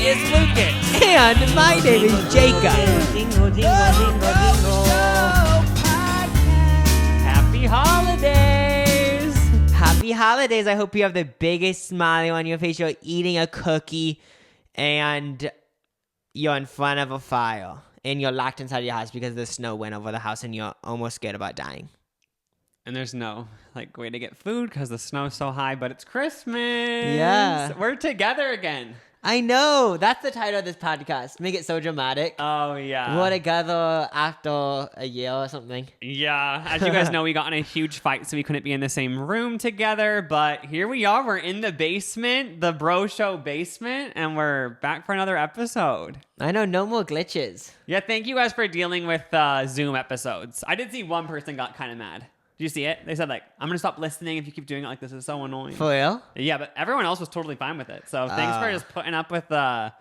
is Lucas. And my name is Jacob. Jingle, jingle, jingle, jingle. Happy holidays. Happy holidays. I hope you have the biggest smile on your face. You're eating a cookie and you're in front of a fire. And you're locked inside your house because the snow went over the house and you're almost scared about dying. And there's no way to get food because the snow's so high, but it's Christmas. Yeah. We're together again. I know. That's the title of this podcast. Make it so dramatic. Oh, yeah. We're together after a year or something. Yeah. As you guys know, we got in a huge fight, so we couldn't be in the same room together. But here we are. We're in the basement, the Bro Show basement, and we're back for another episode. I know. No more glitches. Yeah, thank you guys for dealing with Zoom episodes. I did see one person got kind of mad. Did you see it? They said, I'm going to stop listening if you keep doing it like this. It's so annoying. For real? Yeah, but everyone else was totally fine with it. So thanks for just putting up with kind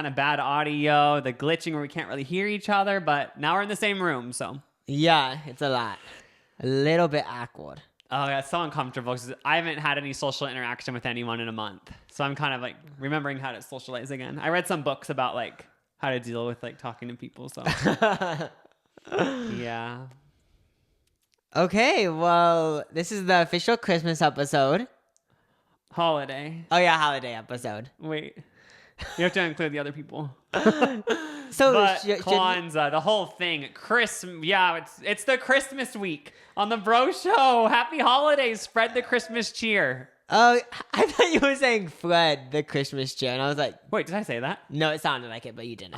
of bad audio, the glitching where we can't really hear each other. But now we're in the same room, so. Yeah, it's a lot. A little bit awkward. Oh, yeah, it's so uncomfortable because I haven't had any social interaction with anyone in a month. So I'm kind of remembering how to socialize again. I read some books about how to deal with talking to people. So yeah. Okay, well, this is the official Christmas episode. Holiday. Oh, yeah, holiday episode. Wait. You have to include the other people. So, But Kwanzaa, the whole thing. It's the Christmas week on the Bro Show. Happy holidays. Spread the Christmas cheer. Oh, I thought you were saying Fred, the Christmas cheer, and I was like, Wait, did I say that? no, it sounded like it, but you didn't.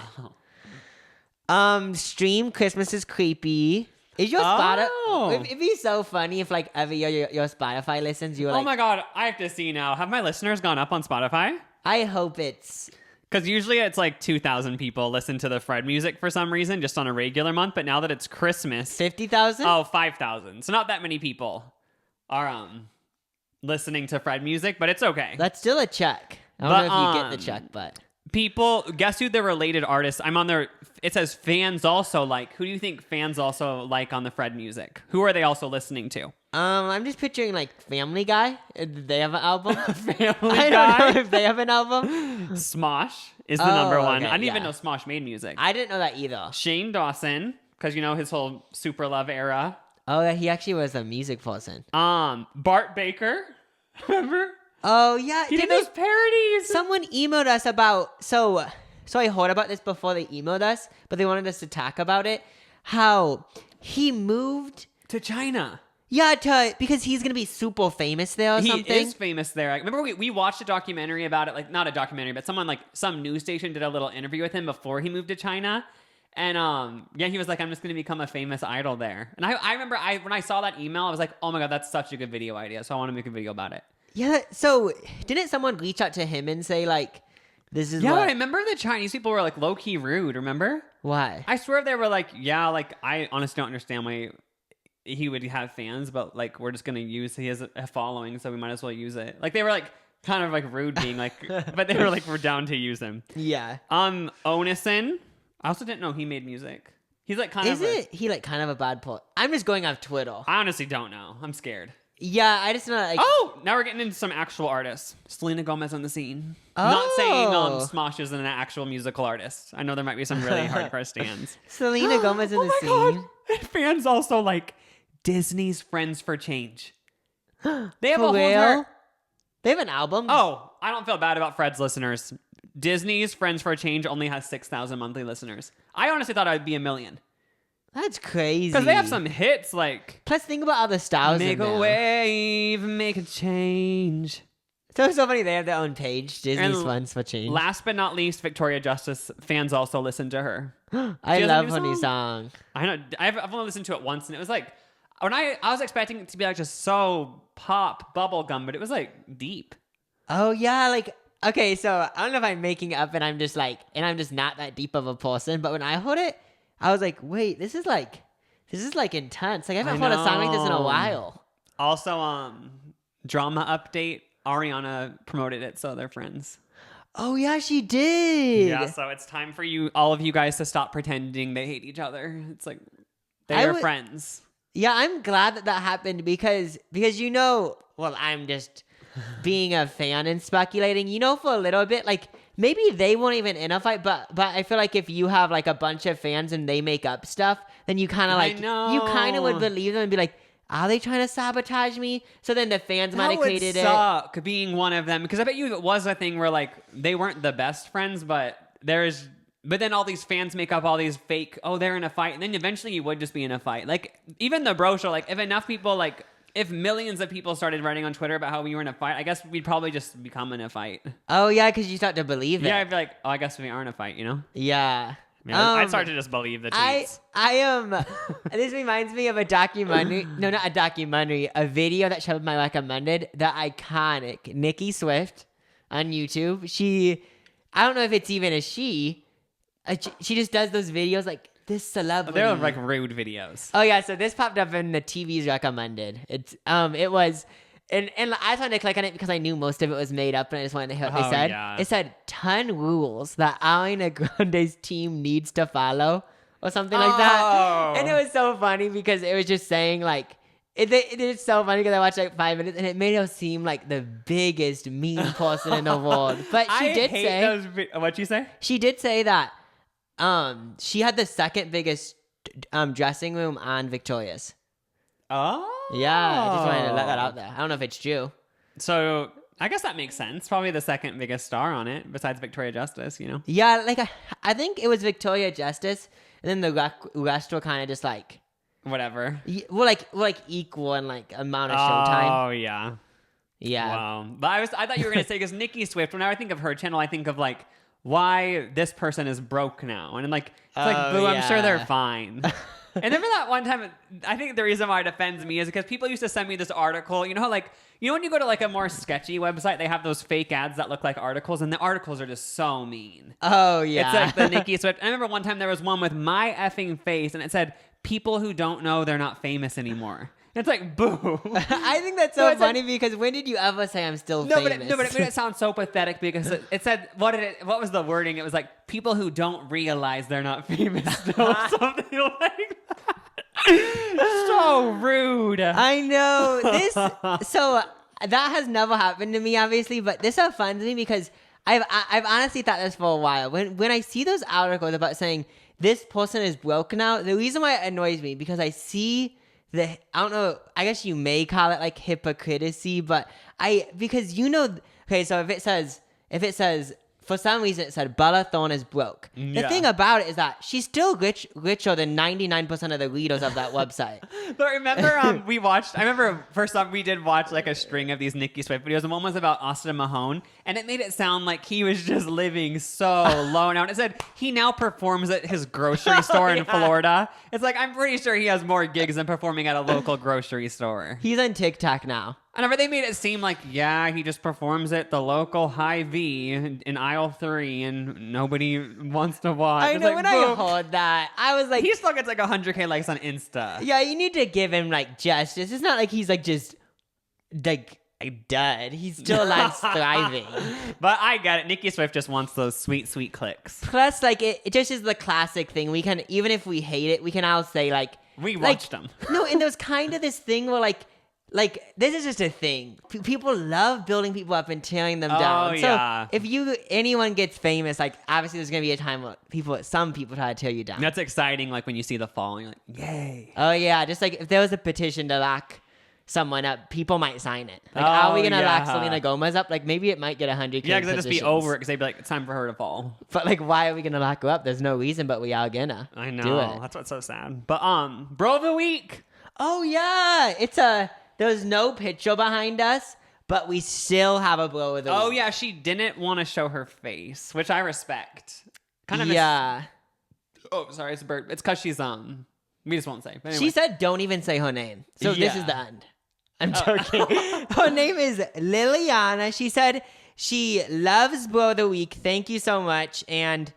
Oh. Stream Christmas is creepy. Is your Spotify? It'd be so funny if every year your Spotify listens, you're Oh my God, I have to see now. Have my listeners gone up on Spotify? I hope it's... Because usually it's 2,000 people listen to the Fred music for some reason, just on a regular month. But now that it's Christmas... 50,000? Oh, 5,000. So not that many people are listening to Fred music, but it's okay. That's still a check. I don't know if you get the check, but... People, guess who the related artists? I'm on there. It says fans also like. Who do you think fans also like on the Fred music? Who are they also listening to? I'm just picturing Family Guy. Did they have an album? Family I Guy? don't know if they have an album. Smosh is the number one. Okay, I didn't even yeah. know Smosh made music. I didn't know that either. Shane Dawson, because his whole Super Love era. Oh, yeah, he actually was a music person. Bart Baker, remember? Oh, yeah. He did those parodies. Someone emailed us about... So I heard about this before they emailed us, but they wanted us to talk about it. How he moved... To China. Yeah, because he's going to be super famous there or something. He is famous there. I remember we watched a documentary about it. Not a documentary, but someone some news station did a little interview with him before he moved to China. And he was like, I'm just going to become a famous idol there. And I remember when I saw that email, I was like, oh my God, that's such a good video idea. So I want to make a video about it. Yeah, so didn't someone reach out to him and say, this is Yeah, what... I remember the Chinese people were low-key rude, remember? Why? I swear they were I honestly don't understand why he would have fans, but we're just going to he has a following, so we might as well use it. They were kind of rude being but they were we're down to use him. Yeah. Onison, I also didn't know he made music. He's kind of... Isn't he kind of a bad point? I'm just going off Twitter. I honestly don't know. I'm scared. Yeah, I just know Oh, now we're getting into some actual artists. Selena Gomez on the scene. Oh. Not saying Smosh isn't an actual musical artist. I know there might be some really hardcore stands. Selena Gomez in the scene. God. Fans also Disney's Friends for Change. They have For a whole real? They have an album? Oh, I don't feel bad about Fred's listeners. Disney's Friends for Change only has 6,000 monthly listeners. I honestly thought I'd be 1 million. That's crazy. Because they have some hits Plus, think about all the styles Make in a there. Wave, Make a Change. So it's so funny they have their own page, Disney's And Funds for Change. Last but not least, Victoria Justice fans also listen to her. I She has a love new her new song. I know. I've only listened to it once, and it was when I was expecting it to be just so pop bubblegum, but it was deep. Oh, yeah, okay, so I don't know if I'm making it up and I'm just not that deep of a person, but when I heard it, I was like, wait, this is intense. I haven't heard a song like this in a while. Also, drama update. Ariana promoted it, so they're friends. Oh, yeah, she did. Yeah, so it's time for all of you guys to stop pretending they hate each other. It's they're friends. Yeah, I'm glad that happened because well, I'm just being a fan and speculating. For a little bit, maybe they weren't even in a fight, but I feel like if you have like a bunch of fans and they make up stuff, then you kind of like, you kind of would believe them and be like, are they trying to sabotage me? So then the fans might have created it. That would suck being one of them, because I bet you it was a thing where like they weren't the best friends, but then all these fans make up all these fake, oh, they're in a fight, and then eventually you would just be in a fight. Like even the bro show, like if enough people like. If millions of people started writing on Twitter about how we were in a fight, I guess we'd probably just become in a fight. Oh, yeah, because you start to believe it. Yeah, I'd be like, oh, I guess we are in a fight, you know? Yeah. I'd start to just believe the tweets. This reminds me of a documentary. No, not a documentary. A video that Shepard might recommended. The iconic Nicki Swift on YouTube. I don't know if it's even a she. She just does those videos like, this celebrity. They're like rude videos. Oh yeah, so this popped up in the TV's recommended. It was, and I just wanted to click on it because I knew most of it was made up, and I just wanted to hear what they said. Yeah. It said 10 rules that Ariana Grande's team needs to follow, or something like that. And it was so funny because it was just saying like. It is so funny because I watched like 5 minutes and it made her seem like the biggest mean person in the world. But she did say, what'd you say? She did say that. She had the second biggest dressing room on Victoria's. Oh. Yeah, I just wanted to let that out there. I don't know if it's true. So I guess that makes sense. Probably the second biggest star on it, besides Victoria Justice, you know? Yeah, like I think it was Victoria Justice, and then the rest were kind of just like whatever. We're like equal in like amount of showtime. Oh yeah. Yeah. Wow. But I thought you were gonna say, because Nicki Swift, whenever I think of her channel, I think of like why this person is broke now, and like it's like boo, I'm sure they're fine. And remember that one time, I think the reason why it offends me is because people used to send me this article. You know how like, you know when you go to like a more sketchy website, they have those fake ads that look like articles, and the articles are just so mean. Oh yeah. It's like the Nicki Swift. I remember one time there was one with my effing face, and it said, people who don't know they're not famous anymore. It's like, boo. I think that's so funny because when did you ever say I'm still famous? But it made it sound so pathetic because it said, what was the wording? It was like, people who don't realize they're not famous still, something like that. So rude. I know. So that has never happened to me, obviously, but this offends me because I've honestly thought this for a while. When I see those articles about saying this person is broke now, the reason why it annoys me because I see I don't know, I guess you may call it like hypocrisy, but because you know, okay, so if it says for some reason it said Bella Thorne is broke. Yeah. The thing about it is that she's still richer than 99% of the readers of that website. But remember, I remember first off, we did watch like a string of these Nicki Swift videos, and one was about Austin Mahone, and it made it sound like he was just living so low now. And it said he now performs at his grocery store in Florida. It's like, I'm pretty sure he has more gigs than performing at a local grocery store. He's on TikTok now. And they made it seem like, yeah, he just performs at the local Hy-Vee in aisle 3 and nobody wants to watch. I know, when I heard that, I was like... He still gets like 100K likes on Insta. Yeah, you need to give him like justice. It's not like he's like just like dead. He's still alive, thriving. But I get it. Nicki Swift just wants those sweet, sweet clicks. Plus, like, it just is the classic thing. We can, even if we hate it, we can all say like... We watched them. No, and there's kind of this thing where like this is just a thing. People love building people up and tearing them down. Oh, so yeah. if anyone gets famous, like obviously there's gonna be a time where some people try to tear you down. That's exciting. Like when you see the fall, and you're like, yay. Oh yeah, just like if there was a petition to lock someone up, people might sign it. Like, are we gonna lock Selena Gomez up? Like maybe it might get 100K. Yeah, because they'd just be over it because they'd be like, it's time for her to fall. But like, why are we gonna lock her up? There's no reason, but we are gonna. I know. Do it. That's what's so sad. But bro of the week. Oh yeah, there's no picture behind us, but we still have a bro of the week. Oh yeah, she didn't want to show her face, which I respect. Kind of. Yeah. Oh, sorry, it's a bird. It's because she's we just won't say. But anyway. She said don't even say her name. So this is the end. I'm joking. Oh. Her name is Liliana. She said she loves Bro of the Week. Thank you so much. And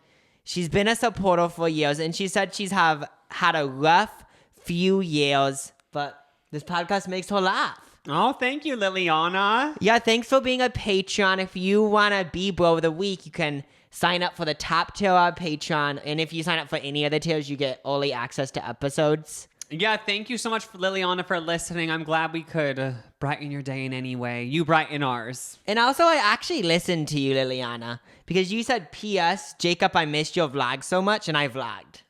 she's been a supporter for years. And she said she's had a rough few years, but this podcast makes her laugh. Oh, thank you, Liliana. Yeah, thanks for being a Patreon. If you want to be Bro of the Week, you can sign up for the top tier on Patreon. And if you sign up for any of the tiers, you get early access to episodes. Yeah, thank you so much, Liliana, for listening. I'm glad we could brighten your day in any way. You brighten ours. And also, I actually listened to you, Liliana, because you said, P.S. Jacob, I missed your vlog so much, and I vlogged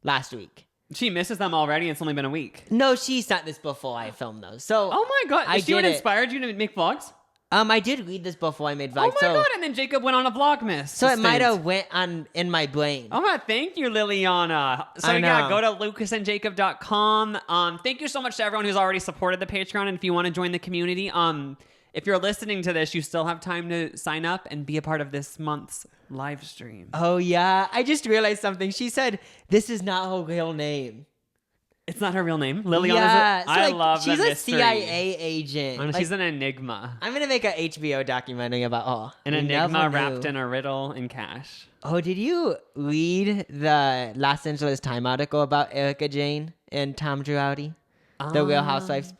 last week. She misses them already. It's only been a week. No, she sent this before I filmed those. So, Oh my God. I Is she what did it. inspired you to make vlogs? I did read this before I made vlogs. Oh my God. And then Jacob went on a Vlogmas. So it might stint. have went on in my brain. Oh my, thank you, Liliana. So I yeah, know. go to lucasandjacob.com. Thank you so much to everyone who's already supported the Patreon. And if you want to join the community, if you're listening to this, you still have time to sign up and be a part of this month's live stream. Oh, yeah. I just realized something. She said, this is not her real name. It's not her real name. Liliana. Yeah. So, I like, love she's the a mystery. CIA agent. Like, She's an enigma. I'm going to make an HBO documentary about her. An We enigma never wrapped knew. in a riddle in cash. Oh, did you read the Los Angeles Times article about Erica Jane and Tom Girardi? The Real Housewives.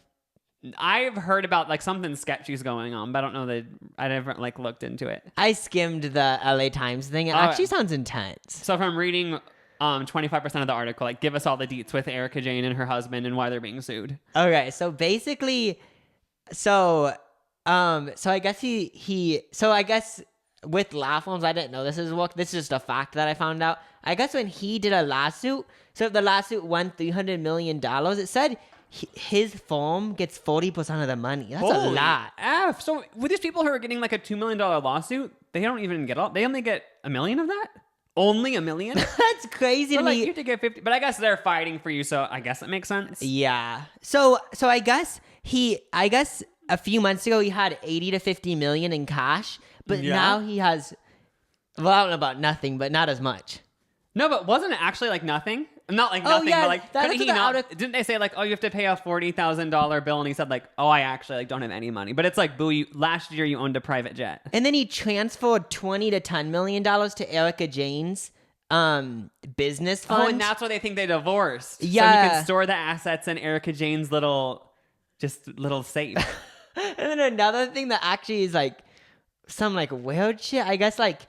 I've heard about like something sketchy's going on, but I don't know that I never like looked into it. I skimmed the LA Times thing. It Oh, actually yeah. sounds intense. So if I'm reading 25% of the article, like give us all the deets with Erica Jane and her husband and why they're being sued. Okay, so basically, so I guess I guess with law firms, I didn't know this is work. This is just a fact that I found out. I guess when he did a lawsuit, so if the lawsuit won $300 million, it said his firm gets 40% of the money. That's a lot. F. So with these people who are getting like a $2 million lawsuit, they don't even get all. They only get $1 million of that. Only $1 million. That's crazy So to like me. you have to get 50, but I guess they're fighting for you, so I guess that makes sense. Yeah. So I guess a few months ago he had 80 to 50 million in cash, but Yeah. now he has, well, I don't know about nothing, but not as much. No, but wasn't it actually like nothing? Not like Oh, nothing, yeah, but like that couldn't is he the not? outer- Didn't they say like, oh, you have to pay a $40,000 bill, and he said like, oh, I actually like don't have any money. But it's like, boo, last year you owned a private jet. And then he transferred 20 to $10 million to Erica Jane's business fund. Oh, and that's why they think they divorced. So he Yeah. can store the assets in Erica Jane's little safe. And then another thing that actually is like some like weird shit, I guess like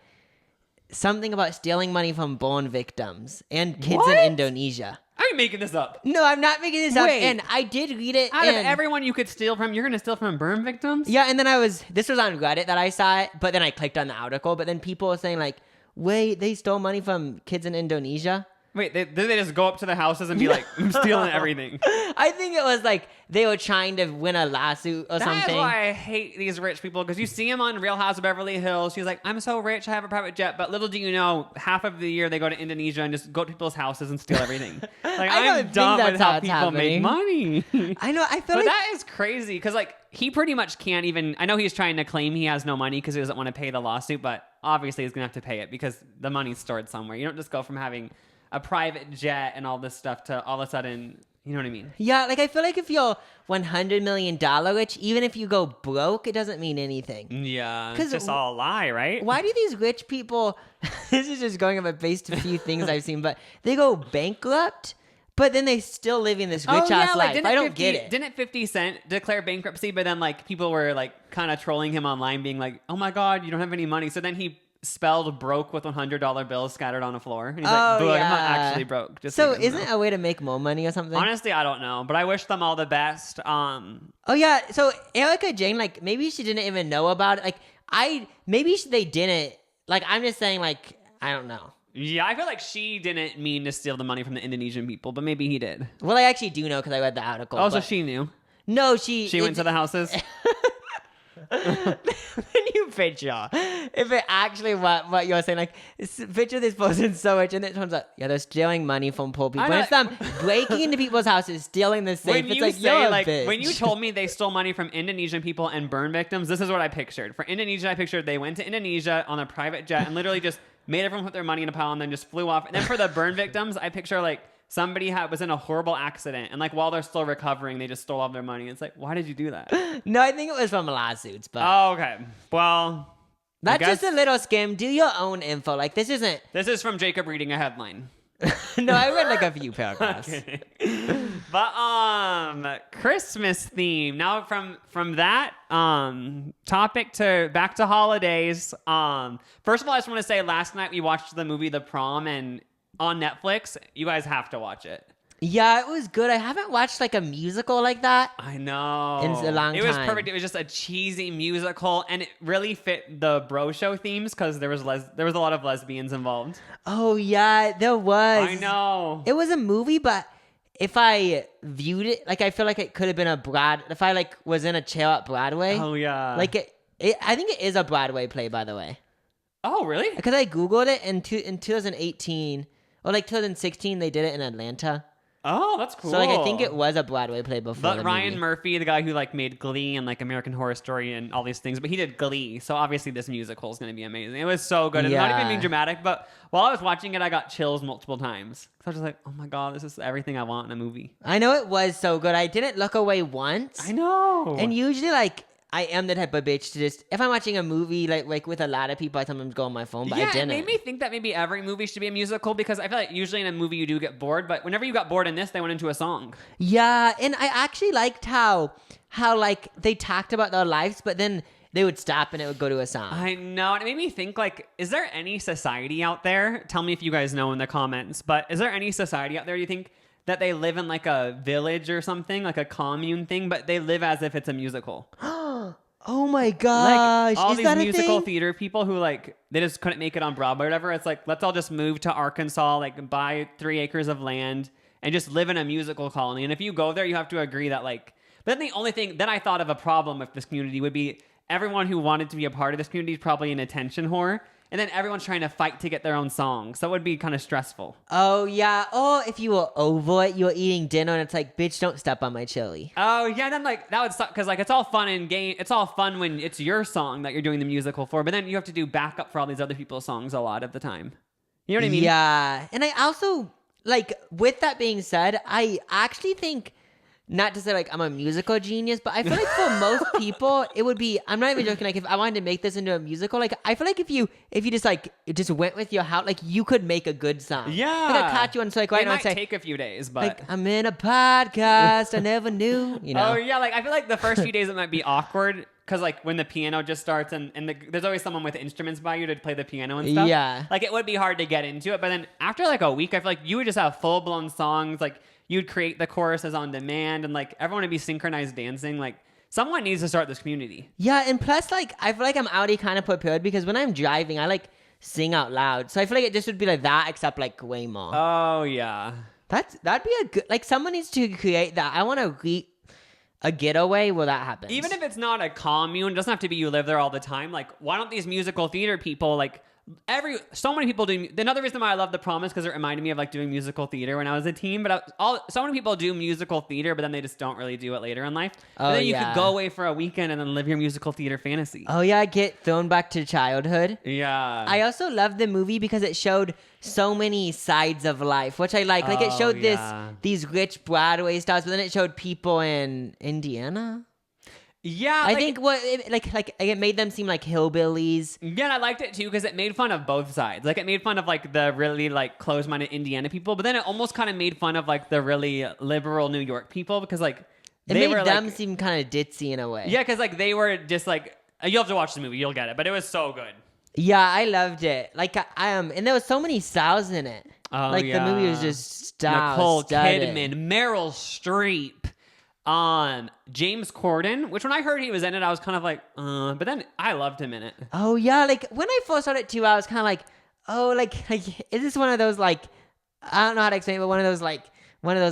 something about stealing money from born victims and kids What? in Indonesia. I'm making this up. No, I'm not making this up. Wait. And I did read it. Out of and- everyone you could steal from, you're gonna steal from burn victims? Yeah, and then this was on Reddit that I saw it, but then I clicked on the article, but then people were saying like, wait, they stole money from kids in Indonesia? Wait, did they just go up to the houses and be like, I'm stealing everything? I think it was like they were trying to win a lawsuit or That something. is why I hate these rich people, because you see them on Real House of Beverly Hills. She's like, I'm so rich, I have a private jet. But little do you know, half of the year they go to Indonesia and just go to people's houses and steal everything. Like, I don't I'm think done that's with how how it's people make money. I know, I feel But like that is crazy, because like he pretty much can't even. I know he's trying to claim he has no money because he doesn't want to pay the lawsuit, but obviously he's gonna have to pay it because the money's stored somewhere. You don't just go from having a private jet and all this stuff to all of a sudden, you know what I mean? yeah, like I feel like if you're $100 million rich, even if you go broke, it doesn't mean anything. Yeah, 'Cause it's just all a lie, right? Why do these rich people, this is just going up based a few things I've seen, but they go bankrupt, but then they still living this rich ass life. didn't I don't 50 get it. Didn't 50 Cent declare bankruptcy, but then like people were like kind of trolling him online being like, oh my God, you don't have any money. So then he spelled broke with $100 bills scattered on the floor. And he's like, boo, I'm not actually broke. Just So so you guys isn't know. it a way to make more money or something? Honestly, I don't know, but I wish them all the best. Oh yeah, so Erica Jane, like maybe she didn't even know about it. Like they didn't. Like I'm just saying, like I don't know. Yeah, I feel like she didn't mean to steal the money from the Indonesian people, but maybe he did. Well, I actually do know because I read the article. Oh, so but- she knew. No, she She went to the houses. When you picture, if it actually what you're saying, like picture this person so rich, and it turns out, yeah, they're stealing money from poor people. I And know. it's them breaking into people's houses, stealing the safe. When It's you like, say, you're a like, bitch. when you told me they stole money from Indonesian people and burn victims, this is what I pictured. For Indonesia, I pictured they went to Indonesia on a private jet and literally just made everyone put their money in a pile and then just flew off. And then for the burn victims, I picture like somebody was in a horrible accident and like while they're still recovering, they just stole all their money. It's like, why did you do that? No, I think it was from lawsuits, but Oh, okay. Well, that's guess- just a little skim. Do your own info. Like this isn't. this is from Jacob reading a headline. No, I read like a few paragraphs. But Christmas theme. Now from that topic to back to holidays. First of all, I just want to say last night we watched the movie The Prom and on Netflix. You guys have to watch it. Yeah, it was good. I haven't watched like a musical like that. I know. In a long It was time. perfect. It was just a cheesy musical, and it really fit the bro show themes because there was a lot of lesbians involved. Oh yeah, there was. I know. It was a movie, but if I viewed it, like I feel like it could have been if I like was in a chair at Broadway. Oh yeah. Like I think it is a Broadway play, by the way. Oh really? Because I googled it in 2018 or like 2016, they did it in Atlanta. Oh, that's cool. So like I think it was a Broadway play before. But the Ryan movie. Murphy, the guy who like made Glee and like American Horror Story and all these things, but he did Glee, so obviously this musical is going to be amazing. It was so good. And not even being dramatic, but while I was watching it, I got chills multiple times. So I was just like, oh my god, this is everything I want in a movie. I know it was so good. I didn't look away once. I know. And usually like I am the type of bitch to just, if I'm watching a movie like with a lot of people, I sometimes go on my phone, but I didn't. It made me think that maybe every movie should be a musical because I feel like usually in a movie you do get bored, but whenever you got bored in this, they went into a song. Yeah, and I actually liked how like they talked about their lives, but then they would stop and it would go to a song. I know. And it made me think, like, is there any society out there? Tell me if you guys know in the comments, but is there any society out there you think that they live in like a village or something, like a commune thing, but they live as if it's a musical? Oh my gosh. Like all is these that a musical thing? theater people who like they just couldn't make it on Broadway or whatever. It's like, let's all just move to Arkansas, like buy 3 acres of land and just live in a musical colony. And if you go there, you have to agree that like, but then the only thing that I thought of a problem with this community would be everyone who wanted to be a part of this community is probably an attention whore. And then everyone's trying to fight to get their own song. So it would be kind of stressful. Oh yeah. Oh, if you were over it, you were eating dinner and it's like, bitch, don't step on my chili. Oh yeah, then like that would suck because like it's all fun and game. It's all fun when it's your song that you're doing the musical for, but then you have to do backup for all these other people's songs a lot of the time. You know what I mean? Yeah. And I also, like, with that being said, I actually think, not to say like I'm a musical genius, but I feel like for most people it would be, I'm not even joking, like if I wanted to make this into a musical, like I feel like if you just went with your heart, like you could make a good song. Yeah. Like I caught you on so like right It now might say take a few days, but like I'm in a podcast I never knew, you know. Oh yeah, like I feel like the first few days it might be awkward because like when the piano just starts and there's always someone with instruments by you to play the piano and stuff. Yeah. Like it would be hard to get into it, but then after like a week, I feel like you would just have full blown songs. Like you'd create the choruses on demand and like everyone would be synchronized dancing. Like someone needs to start this community. Yeah, and plus like I feel like I'm already kind of prepared because when I'm driving I like sing out loud. So I feel like it just would be like that except like way more. Oh yeah. That'd be a good, like someone needs to create that. I want to a getaway where that happens. Even if it's not a commune, it doesn't have to be you live there all the time. Like, why don't these musical theater people, like, so many people do. Another reason why I love The Promise, because it reminded me of like doing musical theater when I was a teen. But so many people do musical theater, but then they just don't really do it later in life. But then you could go away for a weekend and then live your musical theater fantasy. Oh yeah, get thrown back to childhood. Yeah. I also loved the movie because it showed so many sides of life, which I like. Like it showed these rich Broadway stars, but then it showed people in Indiana. Yeah, I think it made them seem like hillbillies. Yeah, and I liked it too because it made fun of both sides. Like it made fun of like the really like closed-minded Indiana people, but then it almost kind of made fun of like the really liberal New York people because like it made them seem kind of ditzy in a way. Yeah, because like they were just like you'll have to watch the movie, you'll get it, but it was so good. Yeah, I loved it. Like and there was so many styles in it. Oh, like yeah. the movie was just Nicole studded. Kidman, Meryl Streep, James Corden. Which when I heard he was in it, I was kind of like, but then I loved him in it. Oh yeah, like when I first saw it too, I was kind of like, oh, like is this one of those like I don't know how to explain it, but one of those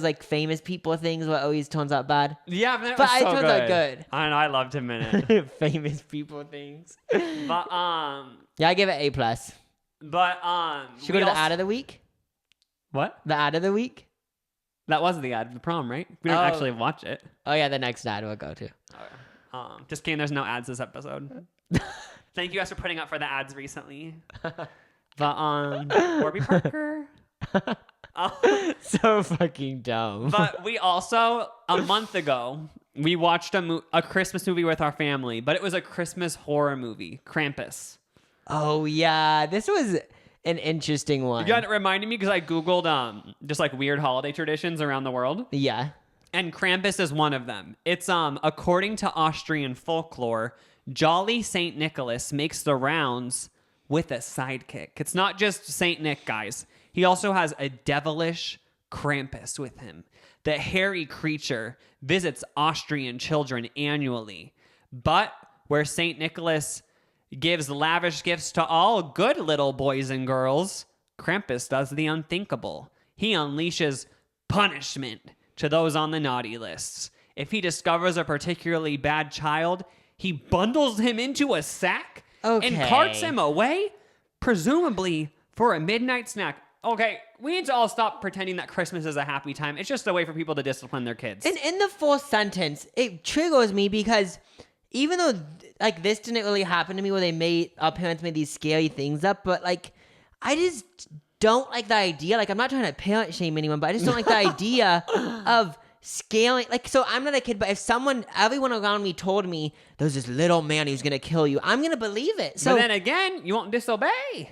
like famous people things where it always turns out bad. Yeah, but But it it was so turns out good. I know, I loved him in it. Famous people things. But yeah, I give it A+. Should we we go to the ad of the week? What? The ad of the week? That was the ad of the prom, right? We didn't actually watch it. Oh yeah, the next ad we'll go to. Just kidding. There's no ads this episode. Thank you guys for putting up for the ads recently. But Warby Parker. So fucking dumb. But we also a month ago we watched a Christmas movie with our family, but it was a Christmas horror movie, Krampus. Oh yeah, this was an interesting one. Yeah, it reminded me because I googled just like weird holiday traditions around the world. Yeah. And Krampus is one of them. It's according to Austrian folklore, Jolly Saint Nicholas makes the rounds with a sidekick. It's not just Saint Nick, guys. He also has a devilish, Krampus with him. The hairy creature visits Austrian children annually. But where St. Nicholas gives lavish gifts to all good little boys and girls, Krampus does the unthinkable. He unleashes punishment to those on the naughty lists. If he discovers a particularly bad child, he bundles him into a sack and carts him away, presumably for a midnight snack. Okay, we need to all stop pretending that Christmas is a happy time. It's just a way for people to discipline their kids. And in the fourth sentence, it triggers me because even though like this didn't really happen to me where our parents made these scary things up, but like I just don't like the idea. Like I'm not trying to parent shame anyone, but I just don't like the idea of scaling. Like, so I'm not a kid, but if everyone around me told me there's this little man who's going to kill you, I'm going to believe it. So but then again, you won't disobey.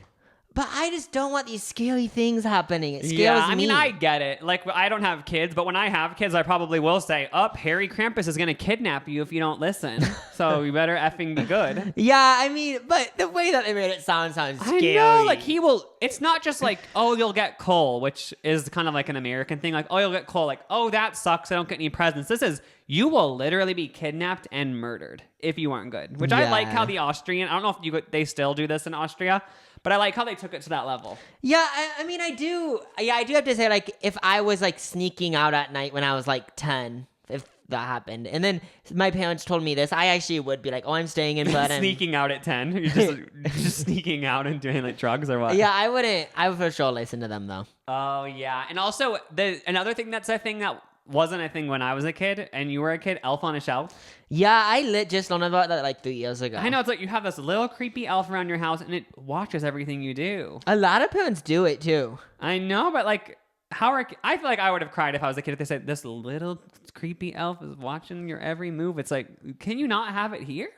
But I just don't want these scary things happening. It scares me. Yeah, I mean, I get it. Like, I don't have kids, but when I have kids, I probably will say, Harry Krampus is going to kidnap you if you don't listen. So you better effing be good. Yeah, I mean, but the way that they made it sounds scary. I know, like he will, it's not just like, you'll get coal, which is kind of like an American thing. Like, you'll get coal. Like, that sucks. I don't get any presents. This is, you will literally be kidnapped and murdered if you aren't good. Which I like how the Austrian, I don't know if they still do this in Austria, but I like how they took it to that level. Yeah, I mean, I do. Yeah, I do have to say, like, if I was, like, sneaking out at night when I was, like, 10, if that happened, and then my parents told me this, I actually would be like, I'm staying in bed. Sneaking out at 10? You're just sneaking out and doing, like, drugs or what? Yeah, I wouldn't. I would for sure listen to them, though. Oh, yeah. And also, another thing that's a thing that wasn't a thing when I was a kid and you were a kid, Elf on a Shelf. Yeah, I just learned about that like 3 years ago. I know, it's like you have this little creepy elf around your house and it watches everything you do. A lot of parents do it too. I know, but like, I feel like I would have cried if I was a kid if they said, this little creepy elf is watching your every move. It's like, can you not have it here?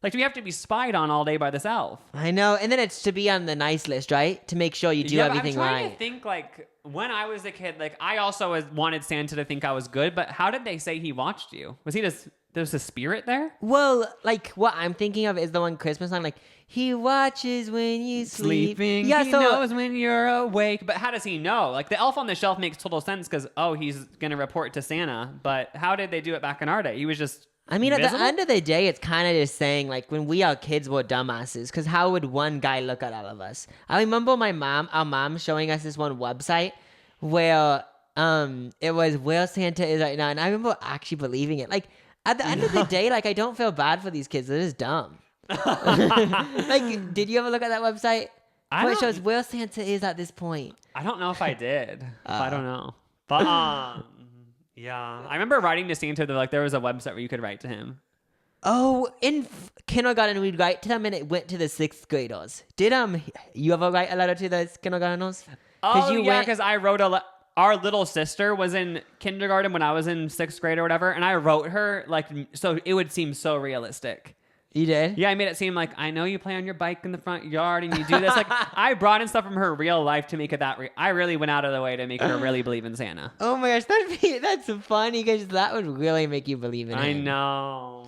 Like, do we have to be spied on all day by this elf? I know. And then it's to be on the nice list, right? To make sure you do everything right. I'm trying to think, like, when I was a kid, like, I also wanted Santa to think I was good, but how did they say he watched you? Was he just, there's a spirit there? Well, like, what I'm thinking of is the one Christmas song, like, he watches when you sleep. Sleeping, he knows when you're awake. But how does he know? Like, the elf on the shelf makes total sense because, he's going to report to Santa. But how did they do it back in our day? He was just... I mean, visible? At the end of the day, it's kind of just saying, like, when we are kids, we're dumbasses. Because how would one guy look at all of us? I remember our mom showing us this one website where it was where Santa is right now. And I remember actually believing it. Like, at the end of the day, like, I don't feel bad for these kids. They're just dumb. Like, did you ever look at that website? Where it shows where Santa is at this point. I don't know if I did. I don't know. But, yeah, I remember writing to Santa. There was a website where you could write to him. Oh, in kindergarten we'd write to them, and it went to the 6th graders. Did you ever write a letter to the kindergartners? Because I wrote our little sister was in kindergarten when I was in 6th grade or whatever, and I wrote her so it would seem so realistic. You did? Yeah, I made it seem like, I know you play on your bike in the front yard and you do this. Like, I brought in stuff from her real life to make it that I really went out of the way to make her really believe in Santa. Oh my gosh, that's funny because that would really make you believe in him. I know.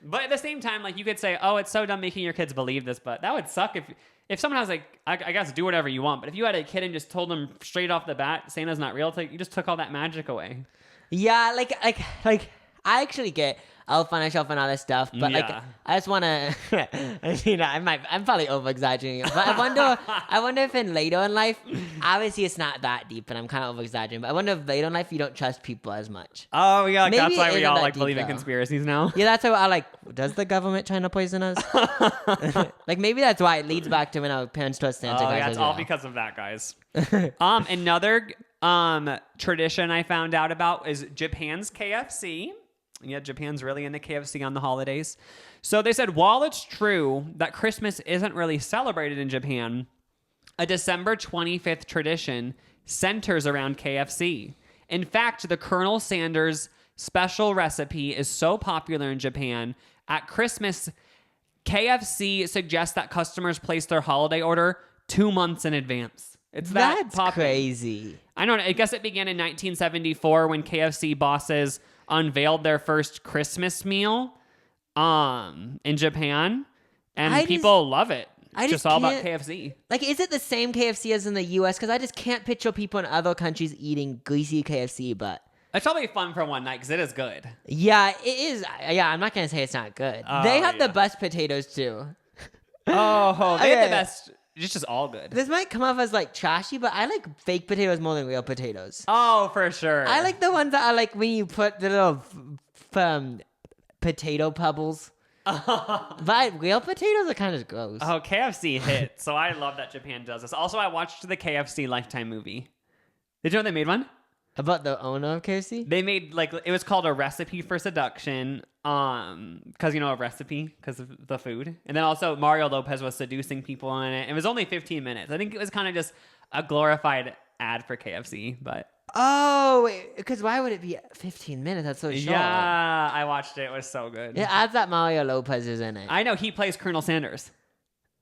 But at the same time, like, you could say, it's so dumb making your kids believe this, but that would suck if someone was like, I guess do whatever you want. But if you had a kid and just told them straight off the bat, Santa's not real, you just took all that magic away. Yeah, like I actually get Elf on a Shelf and all this stuff, but like I just want to. I'm probably over exaggerating, but I wonder if in later in life, obviously it's not that deep, and I'm kind of over exaggerating. But I wonder if later in life you don't trust people as much. Oh yeah, like that's why we all like believe in conspiracies now. Yeah, that's why I like. Does the government trying to poison us? Like maybe that's why it leads back to when our parents trust Santa. Oh yeah, it's all because of that, guys. Another tradition I found out about is Japan's KFC. Yeah, Japan's really into KFC on the holidays. So they said, while it's true that Christmas isn't really celebrated in Japan, a December 25th tradition centers around KFC. In fact, the Colonel Sanders special recipe is so popular in Japan, at Christmas, KFC suggests that customers place their holiday order 2 months in advance. That's crazy. I don't know. I guess it began in 1974 when KFC bosses unveiled their first Christmas meal in Japan, and people love it. I It's just just all about can't- KFC. Like, is it the same KFC as in the U.S.? Because I just can't picture people in other countries eating greasy KFC, but... It's probably fun for one night because it is good. Yeah, it is. Yeah, I'm not going to say it's not good. Oh, They have yeah. the best potatoes, too. Oh, they have Okay. the best. It's just all good. This might come off as, like, trashy, but I like fake potatoes more than real potatoes. Oh, for sure. I like the ones that are, like, when you put the little potato pebbles. But real potatoes are kind of gross. Oh, KFC hit. So I love that Japan does this. Also, I watched the KFC Lifetime movie. Did you know they made one? About the owner of KFC? They made like it was called A Recipe for Seduction, because a recipe because of the food, and then also Mario Lopez was seducing people in it. It was only 15 minutes. I think it was kind of just a glorified ad for KFC, but Oh, because why would it be 15 minutes? That's so short. yeah, I watched it. It was so good. It adds that Mario Lopez is in it. I know he plays Colonel Sanders.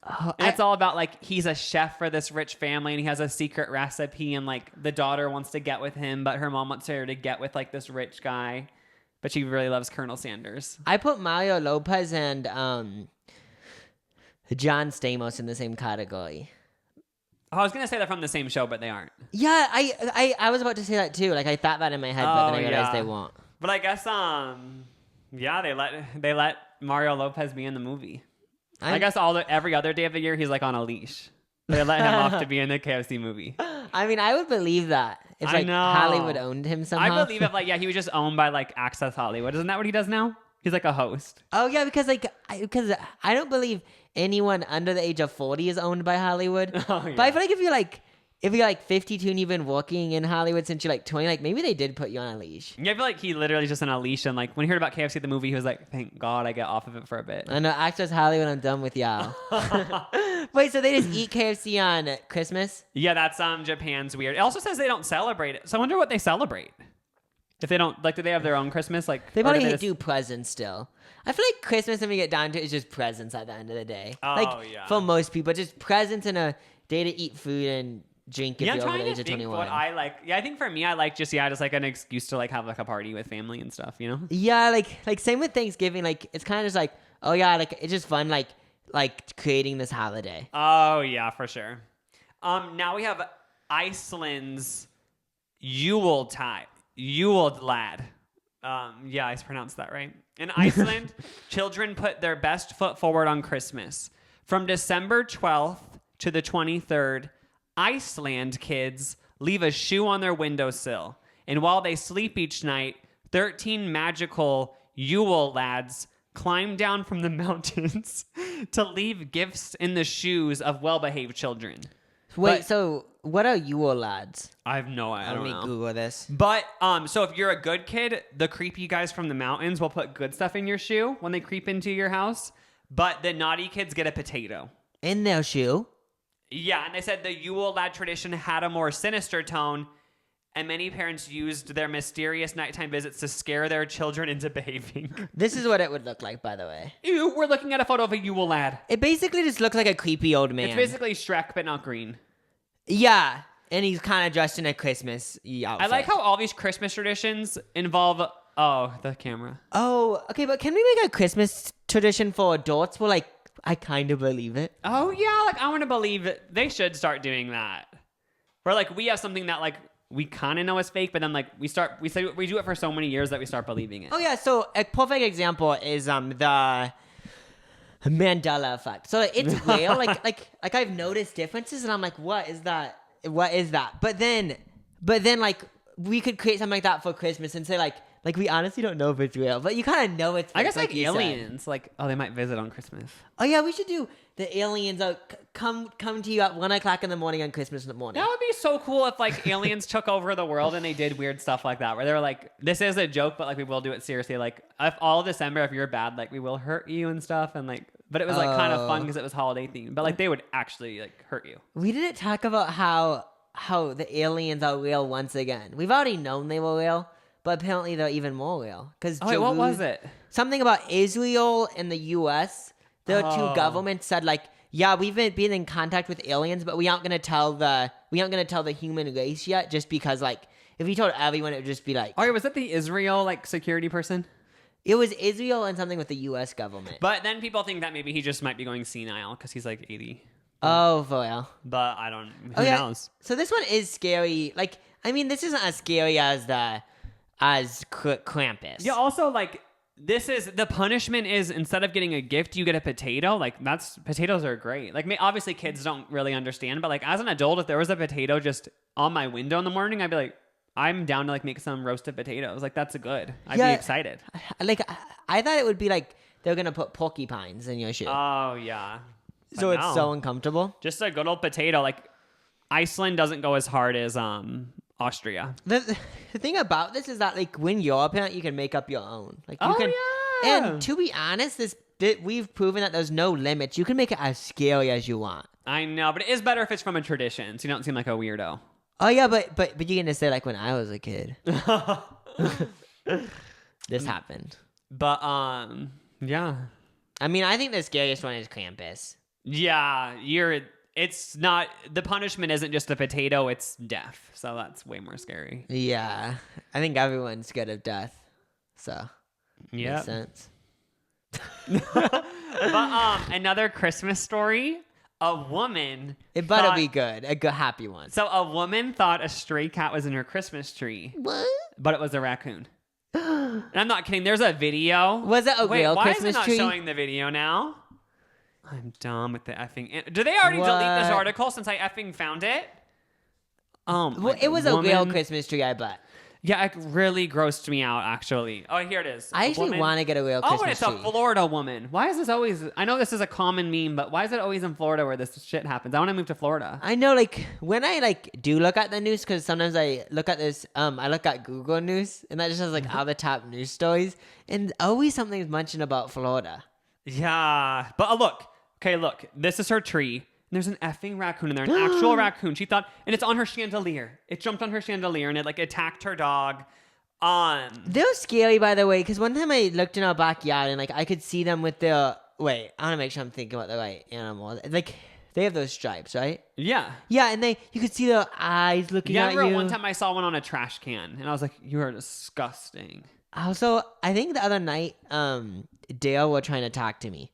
Oh, And it's all about like he's a chef for this rich family and he has a secret recipe and like the daughter wants to get with him, but her mom wants her to get with like this rich guy, but she really loves Colonel Sanders. I put Mario Lopez and John Stamos in the same category. Oh, I was gonna say they're from the same show, but they aren't. Yeah, I was about to say that too. Like I thought that in my head, but then I realized they won't. But I guess yeah, they let Mario Lopez be in the movie. I guess every other day of the year he's like on a leash. They let him off to be in the KFC movie. I mean, I would believe that if I like know. Hollywood owned him somehow. I believe if he was just owned by like Access Hollywood. Isn't that what he does now? He's like a host. Oh yeah, because I don't believe anyone under the age of 40 is owned by Hollywood. Oh, yeah. But I feel like if you're like 52 and you've been working in Hollywood since you're like 20, like maybe they did put you on a leash. Yeah, I feel like he literally just on a leash, and like when he heard about KFC the movie, he was like, "Thank God I get off of it for a bit." I know, Access Hollywood, I'm done with y'all. Wait, so they just eat KFC on Christmas? Yeah, that's Japan's weird. It also says they don't celebrate it, so I wonder what they celebrate. If they don't, like, do they have their own Christmas? Like, They or do probably just- do presents still. I feel like Christmas, when we get down to it, is just presents at the end of the day. Oh, like, yeah. for most people, just presents and a day to eat food and drink if Yeah, I'm you're over trying the to age of think 21. what I like. Yeah, I think for me, I like just like an excuse to like have like a party with family and stuff. You know? Yeah, like same with Thanksgiving. Like it's kind of just like, oh yeah, like it's just fun, like creating this holiday. Oh yeah, for sure. Now we have Iceland's Yule lad. Yeah, I pronounced that right. In Iceland, children put their best foot forward on Christmas. From December 12th to the 23rd, Iceland kids leave a shoe on their windowsill. And while they sleep each night, 13 magical Yule lads climb down from the mountains to leave gifts in the shoes of well-behaved children. Wait, But- so what are Yule lads? I have no idea. I Let don't me know. Google this. But so if you're a good kid, the creepy guys from the mountains will put good stuff in your shoe when they creep into your house. But the naughty kids get a potato. In their shoe? Yeah, and they said the Yule lad tradition had a more sinister tone, and many parents used their mysterious nighttime visits to scare their children into behaving. This is what it would look like, by the way. Ew, we're looking at a photo of a Yule lad. It basically just looks like a creepy old man. It's basically Shrek, but not green. Yeah, and he's kind of dressed in a Christmas outfit. I like how all these Christmas traditions involve... Oh, the camera. Oh, okay, but can we make a Christmas tradition for adults? Well, like, I kind of believe it. Oh, yeah, like, I want to believe it. They should start doing that. Where, like, we have something that, like, we kind of know is fake, but then, like, we do it for so many years that we start believing it. Oh, yeah, so a perfect example is the Mandela effect. So, like, it's real. like I've noticed differences, and I'm like, what is that? What is that? But then, like, we could create something like that for Christmas and say, like, we honestly don't know if it's real, but you kind of know it's I guess, like like, you said. aliens. Like, oh, they might visit on Christmas. Oh, yeah, we should do the aliens come to you at 1 o'clock in the morning on Christmas in the morning. That would be so cool if, like, aliens took over the world and they did weird stuff like that, where they were like, this is a joke, but, like, we will do it seriously. Like, if all of December, if you're bad, like, we will hurt you and stuff. And, like, but it was, like, kind of fun because it was holiday themed. But, like, they would actually, like, hurt you. We didn't talk about how the aliens are real once again. We've already known they were real, but apparently they're even more real. Oh, wait, what was it? Something about Israel and the U.S. Their two governments said, like, yeah, we've been in contact with aliens, but we aren't gonna tell the human race yet, just because, like, if we told everyone, it would just be like, Oh, yeah, was that the Israel, like, security person? It was Israel and something with the U.S. government. But then people think that maybe he just might be going senile because he's like 80. Oh, for real. But I don't. Who knows? So this one is scary. Like, I mean, this isn't as scary as Krampus. Yeah. Also, like, the punishment is instead of getting a gift, you get a potato. Like, potatoes are great. Like, obviously kids don't really understand, but like as an adult, if there was a potato just on my window in the morning, I'd be like, I'm down to like make some roasted potatoes. Like, that's good. I'd be excited. Like, I thought it would be like they're gonna put porcupines in your shoe. Oh yeah. So it's so uncomfortable. Just a good old potato. Like, Iceland doesn't go as hard as Austria. The thing about this is that like when you're a parent, you can make up your own. Like you can, yeah. And to be honest, we've proven that there's no limits. You can make it as scary as you want. I know, but it is better if it's from a tradition, so you don't seem like a weirdo. Oh yeah, but you're gonna say like when I was a kid, this happened. But yeah. I mean, I think the scariest one is Krampus. Yeah, it's not, the punishment isn't just a potato, it's death. So that's way more scary. Yeah. I think everyone's scared of death. So yeah. makes sense. But another Christmas story, a woman It better be good. A good happy one. So a woman thought a stray cat was in her Christmas tree. What? But it was a raccoon. And I'm not kidding. There's a video. Was it a real Christmas why is it not tree? showing the video now? I'm dumb with the effing. Did they already delete this article since I effing found it? Well, it was a real Christmas tree, I bet. Yeah, it really grossed me out, actually. Oh, here it is. I actually want to get a real Christmas tree. Oh, and it's a Florida woman. Why is this always... I know this is a common meme, but why is it always in Florida where this shit happens? I want to move to Florida. I know, like, when I, like, do look at the news, because sometimes I look at this, I look at Google News, and that just has, like, all the top news stories, and always something's mentioned about Florida. Yeah, but look. Okay, look. This is her tree. And there's an effing raccoon in there, an actual raccoon. She thought... And it's on her chandelier. It jumped on her chandelier, and it, like, attacked her dog. They're scary, by the way, because one time I looked in our backyard and like I could see them with their wait. I want to make sure I'm thinking about the right animal. Like they have those stripes, right? Yeah, yeah, and you could see their eyes looking at you. Yeah, one time I saw one on a trash can, and I was like, "You are disgusting." Also, I think the other night, Dale were trying to talk to me.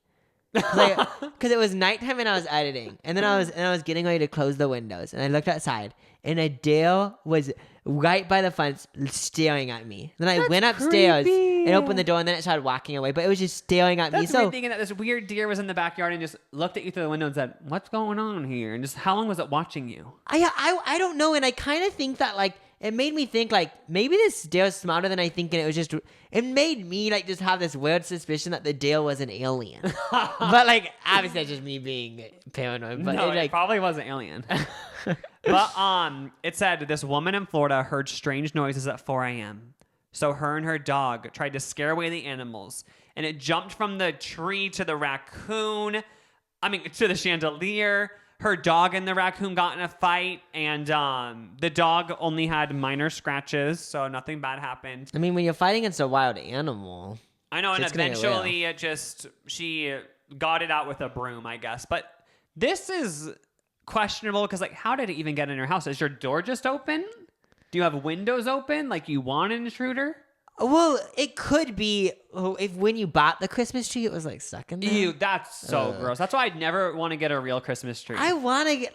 Because it was nighttime and I was editing, and then I was getting ready to close the windows, and I looked outside, and Dale was right by the fence staring at me. Then I went upstairs and opened the door, and then it started walking away, but it was just staring at me. That's weird thinking that this weird deer was in the backyard and just looked at you through the window and said, "What's going on here?" And just how long was it watching you? I don't know, and I kind of think that like it made me think like maybe this deer's smarter than I think, and it made me like just have this weird suspicion that the deer was an alien. But like obviously that's just me being paranoid. But no, it probably was an alien. But it said this woman in Florida heard strange noises at 4 a.m. So her and her dog tried to scare away the animals, and it jumped from the tree to the raccoon. To the chandelier. Her dog and the raccoon got in a fight, and the dog only had minor scratches, so nothing bad happened. I mean, when you're fighting against a wild animal, I know, and eventually she got it out with a broom, I guess. But this is questionable because, like, how did it even get in her house? Is your door just open? Do you have windows open? Like, you want an intruder? Well, it could be if when you bought the Christmas tree, it was like stuck in there. Ew, that's so gross. That's why I'd never want to get a real Christmas tree. I want to get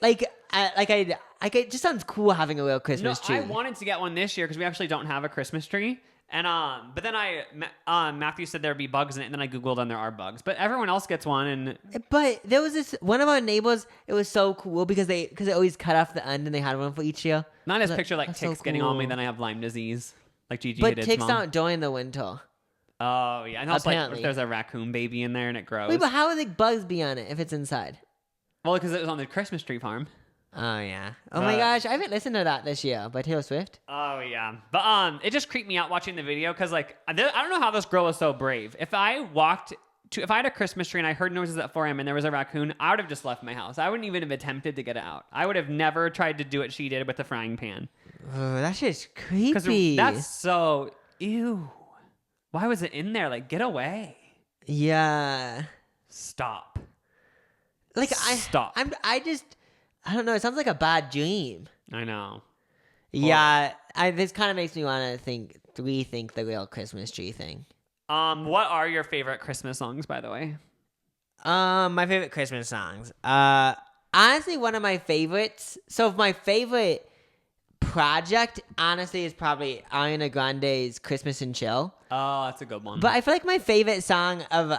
it just sounds cool having a real Christmas tree. I wanted to get one this year because we actually don't have a Christmas tree. And but then Matthew said there'd be bugs in it, and then I googled and there are bugs. But everyone else gets one, but there was this one of our neighbors. It was so cool because they always cut off the end and they had one for each year. Not as picture like ticks getting on me, then I have Lyme disease. Like Gigi but did. Ticks don't during the winter. Oh yeah, and also like if there's a raccoon baby in there and it grows. Wait, but how would the bugs be on it if it's inside? Well, because it was on the Christmas tree farm. Oh yeah. Oh my gosh, I haven't listened to that this year by Taylor Swift. Oh yeah, but it just creeped me out watching the video because like I don't know how this girl was so brave. If I had a Christmas tree and I heard noises at 4 a.m. and there was a raccoon, I would have just left my house. I wouldn't even have attempted to get it out. I would have never tried to do what she did with the frying pan. Oh, that's just creepy. That's so ew. Why was it in there? Like, get away. Yeah. Stop. Like Stop. I don't know. It sounds like a bad dream. I know. Yeah. This kind of makes me want to rethink the real Christmas tree thing. What are your favorite Christmas songs, by the way? My favorite Christmas songs. Honestly, one of my favorites. So my favorite project, honestly, is probably Ariana Grande's "Christmas and Chill." Oh, that's a good one. But I feel like my favorite song of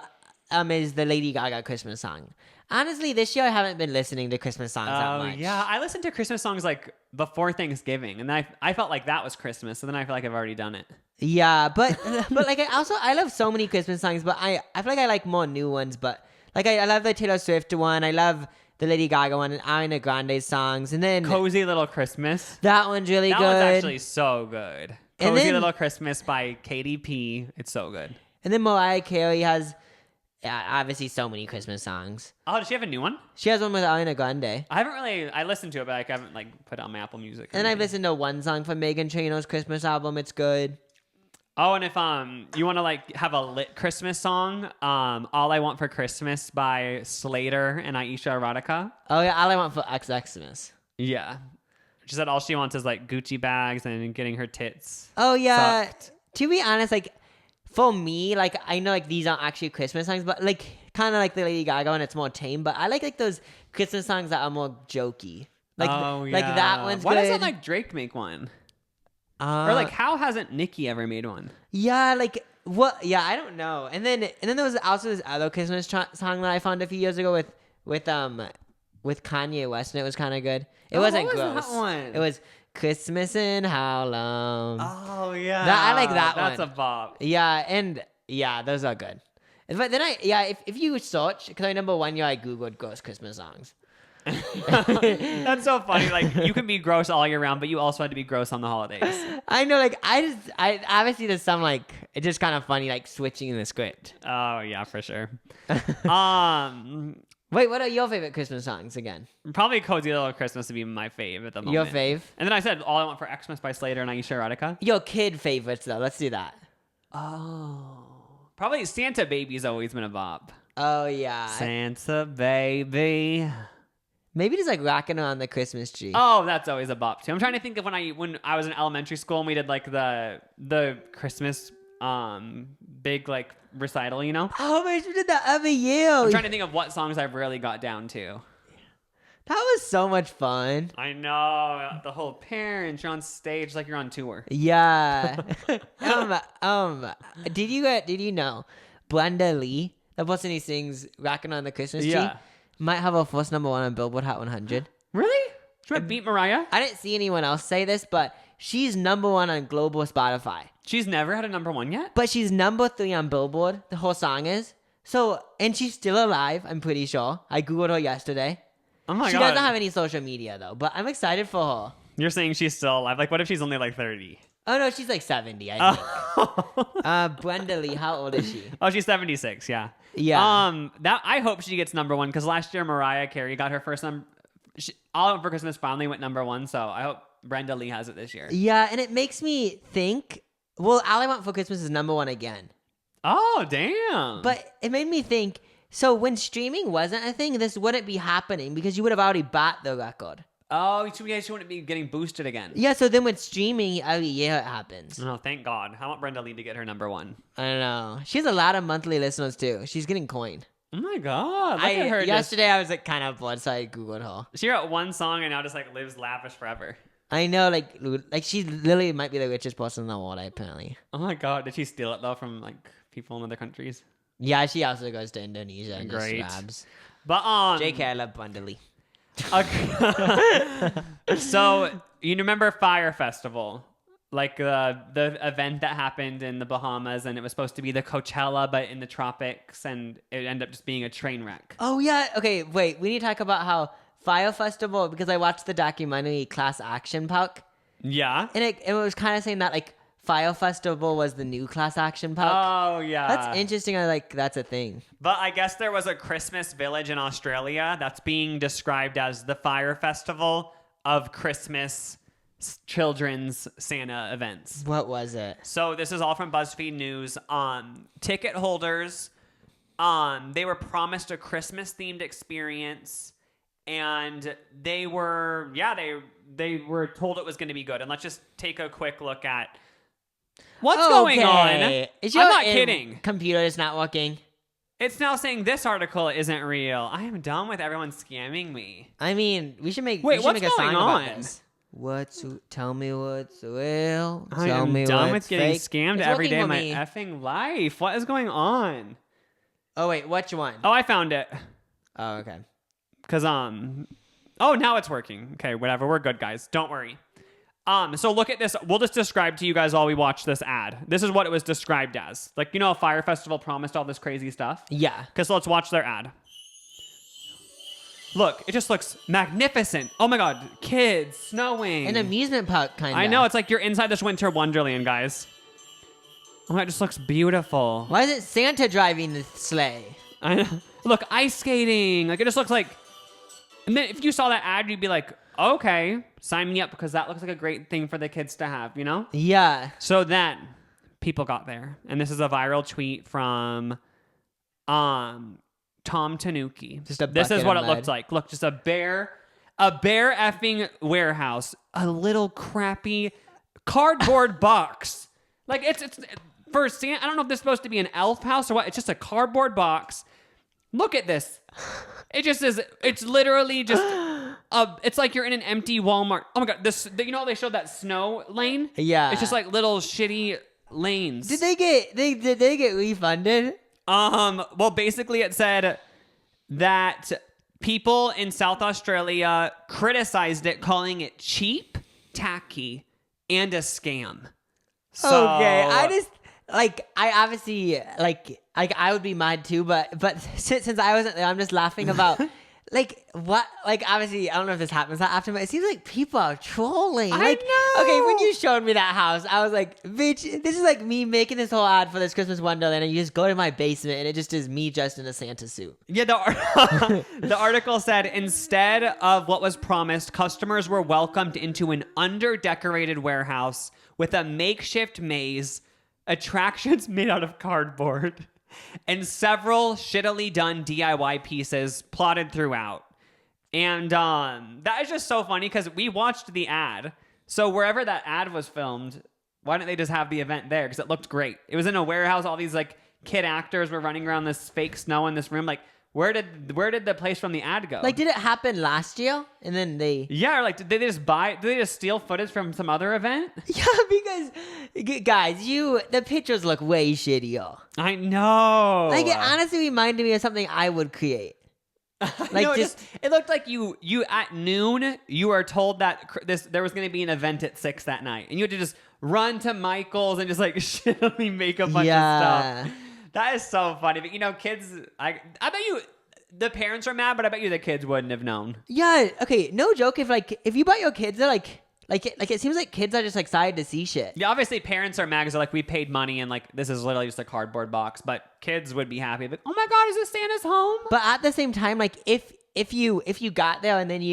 is the Lady Gaga Christmas song. Honestly, this year I haven't been listening to Christmas songs that much. Yeah, I listened to Christmas songs like before Thanksgiving, and I felt like that was Christmas, so then I feel like I've already done it. Yeah, but like I love so many Christmas songs, but I feel like I like more new ones. But like I love the Taylor Swift one, I love the Lady Gaga one, and Ariana Grande's songs, and then Cozy Little Christmas. that one's really That good. one's actually so good. And Cozy then- Little Christmas by KDP. It's so good. And then Mariah Carey has obviously so many Christmas songs. Oh, does she have a new one? She has one with Ariana Grande. I listened to it, but like, I haven't like put it on my Apple Music. And I've listened to one song from Meghan Trainor's Christmas album. It's good. Oh, and if you want to like have a lit Christmas song, "All I Want for Christmas" by Slater and Aisha Erotica. Oh yeah, all I want for Xmas. Yeah, she said all she wants is like Gucci bags and getting her tits. Oh yeah. sucked. To be honest, like for me, like I know like these aren't actually Christmas songs, but like kind of like the Lady Gaga one, it's more tame. But I like those Christmas songs that are more jokey. Like like that one's Why good. doesn't like Drake make one? Uh, Or like how hasn't Nicki ever made one? yeah, like what? Yeah, I don't know. And then there was also this other Christmas song that I found a few years ago with Kanye West, and it was kind of good. It wasn't what was gross. that one? It was Christmas in How Long. Oh yeah, I like that one. That's a bop. Yeah, and yeah, those are good. But then if you search, because I remember one year I googled gross Christmas songs. That's so funny. Like you can be gross all year round, but you also had to be gross on the holidays. I know, like I obviously there's some like it's just kind of funny like switching the script. Oh yeah, for sure. Wait, what are your favorite Christmas songs again? Probably "Cozy Little Christmas" would be my fave at the moment. Your fave? And then I said "All I Want for Xmas" by Slater and Aisha Erotica. Your kid favorites though. Let's do that. Oh, probably "Santa Baby's" always been a bop. Oh yeah. Santa Baby. Maybe just like rocking around the Christmas tree. Oh, that's always a bop too. I'm trying to think of when I was in elementary school and we did like the Christmas big like recital, you know? Oh man, we did that every year. I'm trying to think of what songs I've really got down to. That was so much fun. I know the whole parents. You're on stage like you're on tour. Yeah. Did you know Brenda Lee, the person who sings "Rockin' on the Christmas Tree," Yeah. might have a first number one on Billboard Hot 100? Really? She might beat Mariah. I didn't see anyone else say this, but she's number one on global Spotify. She's never had a number one yet. But she's number 3 on Billboard. The whole song is. So, and she's still alive, I'm pretty sure. I Googled her yesterday. Oh my She god. doesn't have any social media, though, but I'm excited for her. You're saying she's still alive? Like, what if she's only like 30? Oh, no, she's like 70, I think. Oh, Brenda Lee, how old is she? she's 76. Yeah. Yeah. That I hope she gets number one because last year Mariah Carey got her first number. All I Want for Christmas finally went number one, so I hope Brenda Lee has it this year. Yeah, and it makes me think, well, All I Want for Christmas is number one again. Oh damn! But it made me think, so when streaming wasn't a thing, this wouldn't be happening because you would have already bought the record. oh, she wouldn't be getting boosted again. Yeah, so then with streaming, every year it happens. Oh, thank God. I want Brenda Lee to get her number one. I don't know. She has a lot of monthly listeners too. She's getting coin. Oh my God! Look at her. Yesterday I was like kind of bored, so I googled her. She wrote one song and now just like lives lavish forever. I know, like she literally might be the richest person in the world, apparently. Oh my God! Did she steal it though from like people in other countries? Yeah, she also goes to Indonesia and just Great. grabs. But JK, I love Brenda Lee. Okay. So you remember Fire Festival, like the event that happened in the Bahamas, and it was supposed to be the Coachella, but in the tropics, and it ended up just being a train wreck. Oh yeah, okay, wait. We need to talk about how Fire Festival, because I watched the documentary Class Action Park, Yeah. and it was kind of saying that like Fire Festival was the new Class Action Park. Oh yeah. That's interesting. I like that's a thing. But I guess there was a Christmas village in Australia that's being described as the Fire Festival of Christmas children's Santa events. What was it? So this is all from BuzzFeed News. Ticket holders, they were promised a Christmas themed experience, and they were told it was going to be good. And let's just take a quick look at What's going on? Is I'm your not kidding. computer is not working? It's now saying this article isn't real. I am done with everyone scamming me. I mean, we should make. Wait, we should what's make a going song on? about this. Tell me what's real. I Tell am me done what's with getting fake. scammed It's every working day for of my me. effing life. What is going on? Oh wait, which one? Oh, I found it. Oh, okay. Cause oh, now it's working. Okay, whatever. We're good, guys. Don't worry. So look at this. We'll just describe to you guys while we watch this ad. This is what it was described as. Like, a Fire Festival promised all this crazy stuff. Yeah. Cause let's watch their ad. Look, it just looks magnificent. Oh my God, kids, snowing. An amusement park kind of. I know, it's like you're inside this winter wonderland, guys. Oh my God, it just looks beautiful. Why is it Santa driving the sleigh? I know. Look, ice skating. Like, it just looks like... And then if you saw that ad, you'd be like, okay, sign me up because that looks like a great thing for the kids to have, Yeah. So then, people got there. And this is a viral tweet from Tom Tanuki. Just a This is bucket what of it mud. looked like. Look, just a bare effing warehouse. A little crappy cardboard box. Like, it's for Santa. I don't know if this is supposed to be an elf house or what. It's just a cardboard box. Look at this. It just is. It's literally just. It's like you're in an empty Walmart. Oh my God! They showed that snow lane. Yeah. It's just like little shitty lanes. Did they get refunded? Well, basically, it said that people in South Australia criticized it, calling it cheap, tacky, and a scam. So, Okay, I obviously I would be mad too, but since I wasn't there, I'm just laughing about what obviously I don't know if this happens that often, but it seems like people are trolling. I know. Okay, when know. you showed me that house, I was like, bitch, this is like me making this whole ad for this Christmas Wonderland, and you just go to my basement, and it just is me dressed in a Santa suit. Yeah, the article said instead of what was promised, customers were welcomed into an under-decorated warehouse with a makeshift maze, attractions made out of cardboard, and several shittily done DIY pieces plotted throughout. And that is just so funny because we watched the ad. So wherever that ad was filmed, why didn't they just have the event there? Because it looked great. It was in a warehouse. All these kid actors were running around this fake snow in this room. Like, where did the place from the ad go? Like, did it happen last year? And then they... Yeah, or did they just steal footage from some other event? Yeah, because, guys, the pictures look way shittier. I know. Like, it honestly reminded me of something I would create. Like, No, just... it looked like you at noon, you were told that there was going to be an event at 6 that night. And you had to just run to Michael's and just shittily make a bunch of stuff. That is so funny. But kids, I bet you the parents are mad, but I bet you the kids wouldn't have known. Yeah, okay, no joke. If you bought your kids, they're it seems like kids are just excited to see shit. Yeah, obviously parents are mad because they're we paid money and this is literally just a cardboard box. But kids would be happy. Like, oh my God, is this Santa's home? But at the same time, if you got there and then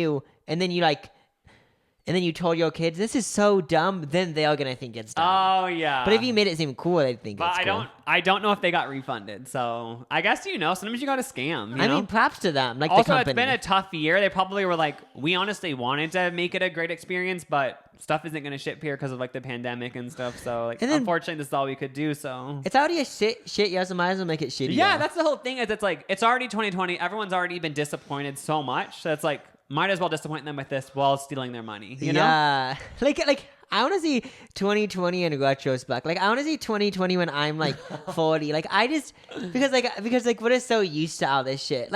you told your kids this is so dumb, then they are gonna think it's dumb. Oh yeah. But if you made it seem cool, they'd think it's cool. I don't know if they got refunded. So I guess sometimes you got to scam. I mean, props to them. Also, the company. it's been a tough year. They probably were we honestly wanted to make it a great experience, but stuff isn't going to ship here because of the pandemic and stuff. So then, unfortunately, this is all we could do. So it's already a shit year, so might as well make it shitty. Yeah, that's the whole thing. Is it's already 2020. Everyone's already been disappointed so much. So it's might as well disappoint them with this while stealing their money. You know? Yeah. I want to see 2020 in retrospect. I want to see 2020 when I'm 40. I just because we're just so used to all this shit.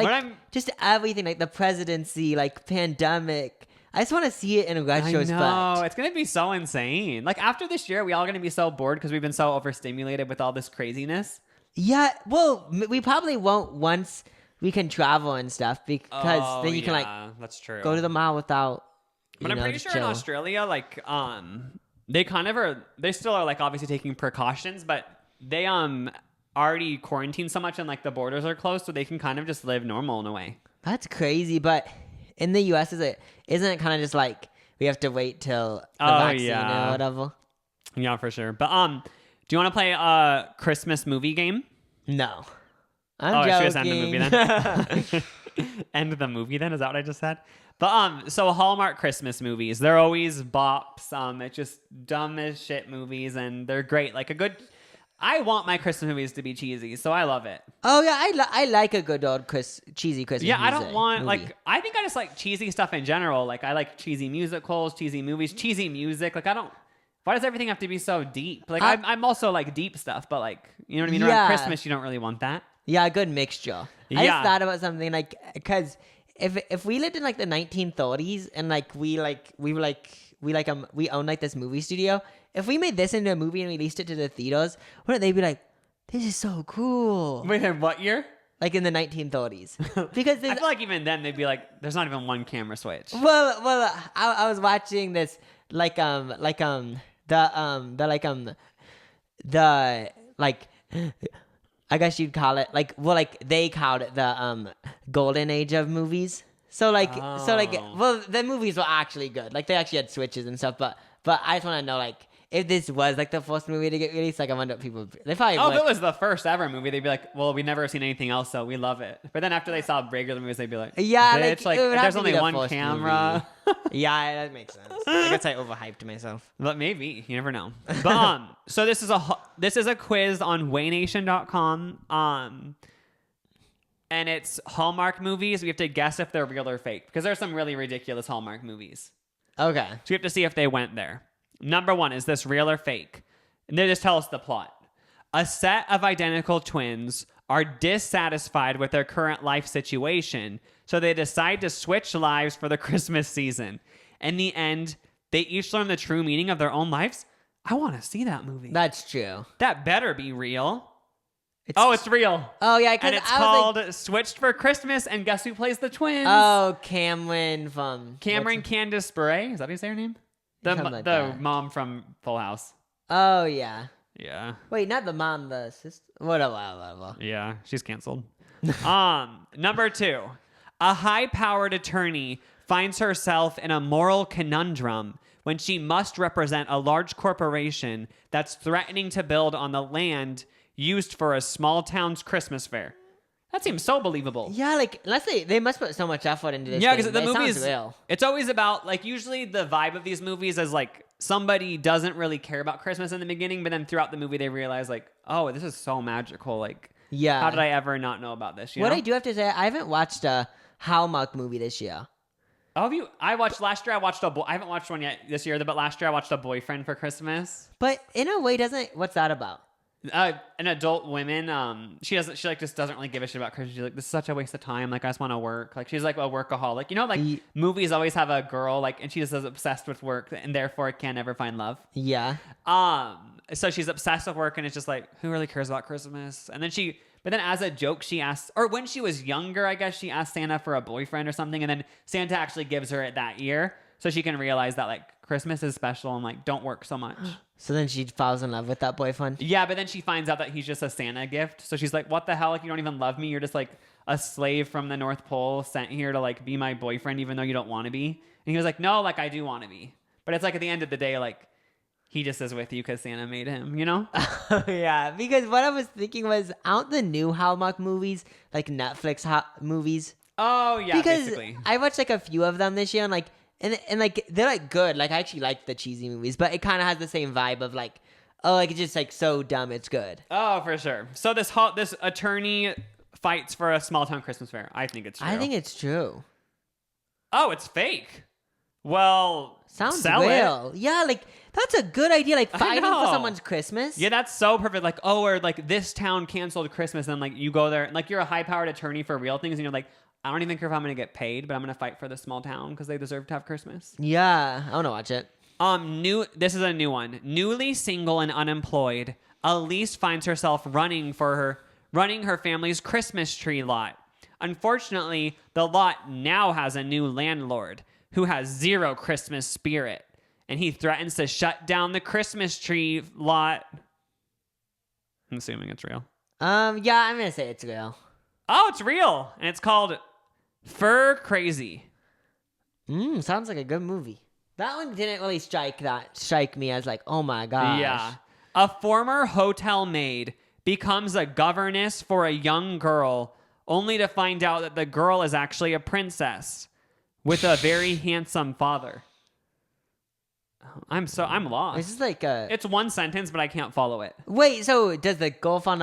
Just everything, the presidency, pandemic. I just want to see it in retrospect. I know. It's going to be so insane. After this year, we all going to be so bored because we've been so overstimulated with all this craziness. Yeah. Well, we probably won't once we can travel and stuff because then you can that's true. go to the mall without. But I'm pretty sure in Australia, they kind of are. They still are obviously taking precautions, but they already quarantined so much and the borders are closed, so they can kind of just live normal in a way. That's crazy, but in the U.S. isn't it kind of just we have to wait till the vaccine or whatever? Yeah, for sure. But do you want to play a Christmas movie game? No. I'm joking. I should have sent the movie then. end the movie then? Is that what I just said? But so Hallmark Christmas movies, they're always bops. It's just dumb as shit movies, and they're great. Like I want my Christmas movies to be cheesy, so I love it. Oh yeah, I like a good old cheesy Christmas. Yeah, I don't want movie. I think I just like cheesy stuff in general. Like I like cheesy musicals, cheesy movies, cheesy music. Like I don't. Why does everything have to be so deep? Like I'm also like deep stuff, but like you know what I mean. Yeah. Around Christmas, you don't really want that. Yeah, a good mixture. I just thought about something like because if we lived in like the 1930s and like we own like this movie studio. If we made this into a movie and released it to the theaters, wouldn't they be like, "This is so cool"? Wait, in what year? Like in the 1930s, because I feel like even then they'd be like, "There's not even one camera switch." Well, I was watching this I guess you'd call it they called it the golden age of movies. So the movies were actually good. Like they actually had switches and stuff. But I just want to know like if this was like the first movie to get released. Like I wonder what people they probably. Oh, if it was the first ever movie, they'd be like, "Well, we've never seen anything else, so we love it." But then after they saw regular movies, they'd be like, "Yeah, bitch, like it would have there's to only be the one first camera." Yeah, that makes sense. I guess I overhyped myself. But maybe you never know. But so this is a quiz on waynation.com. And it's Hallmark movies. We have to guess if they're real or fake because there's some really ridiculous Hallmark movies. Okay. So we have to see if they went there. Number 1, is this real or fake? And they just tell us the plot. A set of identical twins are dissatisfied with their current life situation, so they decide to switch lives for the Christmas season. In the end, they each learn the true meaning of their own lives. I want to see that movie. That's true. That better be real. It's real. Oh yeah, and it's called Switched for Christmas. And guess who plays the twins? Oh, Cameron from Candace Bure. Is that how you say her name? The mom from Full House. Oh yeah. Yeah. Wait, not the mom, the sister. Whatever. Yeah, she's canceled. Number 2, a high-powered attorney finds herself in a moral conundrum when she must represent a large corporation that's threatening to build on the land used for a small town's Christmas fair. That seems so believable. Yeah, like let's say they must put so much effort into this. Yeah, because the movie movies, it's always about like usually the vibe of these movies is like somebody doesn't really care about Christmas in the beginning, but then throughout the movie they realize like, oh, this is so magical. Like, yeah, how did I ever not know about this? I do have to say, I haven't watched a Hallmark movie this year. Oh, have you? I watched last year. I haven't watched one yet this year, but last year I watched A Boyfriend for Christmas. But in a way, what's that about? An adult woman, she just doesn't really give a shit about Christmas. She's like, this is such a waste of time. Like, I just want to work. Like, she's like a workaholic. You know, like movies always have a girl, like, and she just is obsessed with work and therefore can't ever find love. Yeah. So she's obsessed with work and it's just like, who really cares about Christmas? And then but then as a joke, she asks, or when she was younger, I guess she asked Santa for a boyfriend or something. And then Santa actually gives her it that year. So she can realize that like Christmas is special and like don't work so much. So then she falls in love with that boyfriend? Yeah, but then she finds out that he's just a Santa gift. So she's like, what the hell? Like, you don't even love me. You're just like a slave from the North Pole sent here to like be my boyfriend even though you don't want to be. And he was like, no, like I do want to be. But it's like at the end of the day, like he just is with you because Santa made him, you know? Yeah, because what I was thinking was, aren't the new Hallmark movies like Netflix movies? Oh, yeah, because basically. I watched like a few of them this year and like, and like they're like good. Like I actually like the cheesy movies, but it kind of has the same vibe of like, oh, like it's just like so dumb it's good. Oh, for sure. So this attorney fights for a small town Christmas fair. I think it's true. I think it's true. Oh, it's fake. Well, sounds sell real. It. Yeah, like that's a good idea. Like fighting for someone's Christmas. Yeah, that's so perfect. Like, oh, or like this town canceled Christmas, and like you go there, and like you're a high-powered attorney for real things, and you're like, I don't even care if I'm going to get paid, but I'm going to fight for the small town because they deserve to have Christmas. Yeah, I want to watch it. This is a new one. Newly single and unemployed, Elise finds herself running her family's Christmas tree lot. Unfortunately, the lot now has a new landlord who has zero Christmas spirit, and he threatens to shut down the Christmas tree lot. I'm assuming it's real. Yeah, I'm going to say it's real. Oh, it's real, and it's called Fur Crazy. Sounds like a good movie. That one didn't really strike me as like, oh my gosh. Yeah. A former hotel maid becomes a governess for a young girl only to find out that the girl is actually a princess with a very handsome father. I'm lost. This is like a. It's one sentence, but I can't follow it. Wait, so does the girl fall in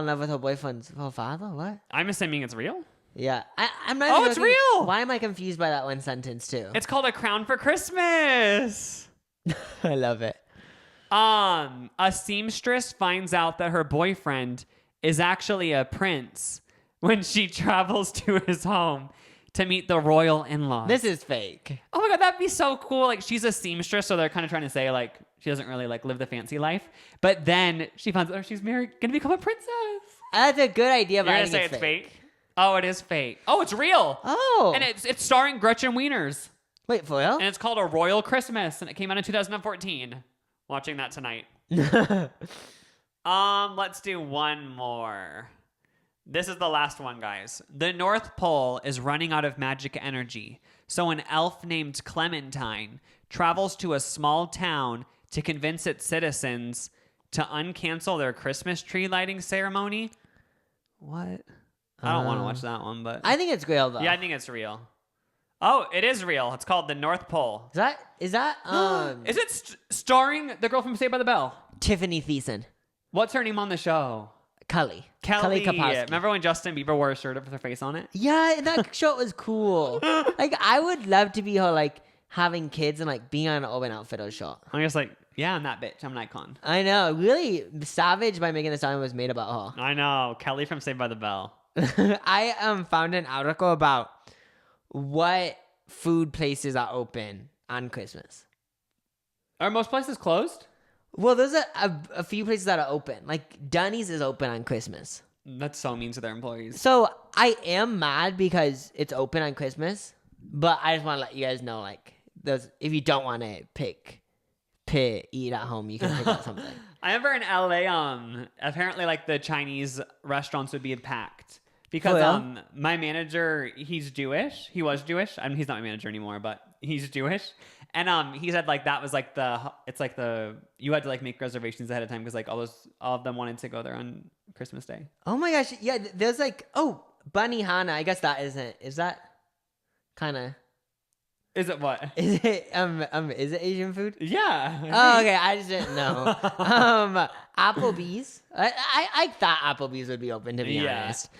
love with her boyfriend's father? What? I'm assuming it's real. Yeah, I'm not. Oh, even it's looking- real! Why am I confused by that one sentence too? It's called A Crown for Christmas. I love it. A seamstress finds out that her boyfriend is actually a prince when she travels to his home to meet the royal in-laws. This is fake. Oh my god, that'd be so cool. Like, she's a seamstress, so they're kind of trying to say like she doesn't really like live the fancy life. But then she finds out she's gonna become a princess. That's a good idea, but You're I gonna think say it's fake? Oh, it is fake. Oh, it's real. Oh, And it's starring Gretchen Wieners. wait, for real? And it's called A Royal Christmas, and it came out in 2014. Watching that tonight. Let's do one more. This is the last one, guys. The North Pole is running out of magic energy, so an elf named Clementine travels to a small town to convince its citizens to uncancel their Christmas tree lighting ceremony. What? I don't want to watch that one, but I think it's real though. yeah, I think it's real. Oh, it is real. It's called The North Pole. Is that Is it starring the girl from Saved by the Bell? Tiffany Thiessen? What's her name on the show? Kelly Kelly. Kapowski. Remember when Justin Bieber wore a shirt up with her face on it? Yeah, that show was cool. Like, I would love to be her, like, having kids and, like, being on an Urban Outfitters show. I'm just like, yeah, I'm that bitch. I'm an icon. I know. Really savage by making the song was made about I know. Kelly from Saved by the Bell. her. I found an article about what food places are open on Christmas. Are most places closed? Well, there's a few places that are open. Like, Dunny's is open on Christmas. That's so mean to their employees. So I am mad because it's open on Christmas, but I just want to let you guys know, like, if you don't want to eat at home, you can pick up something. I remember in LA, apparently like the Chinese restaurants would be packed because Oh, yeah? my manager, he's Jewish. He was Jewish. I mean, he's not my manager anymore, but he's Jewish. And he said like that was like you had to like make reservations ahead of time because like all of them wanted to go there on Christmas Day. Oh my gosh, yeah. There's like Bunny Hana. I guess that isn't. Is that kind of? Is it what? Is it Is it Asian food? Yeah. Oh, okay. I just didn't know. Applebee's. I thought Applebee's would be open, to be Yeah. honest.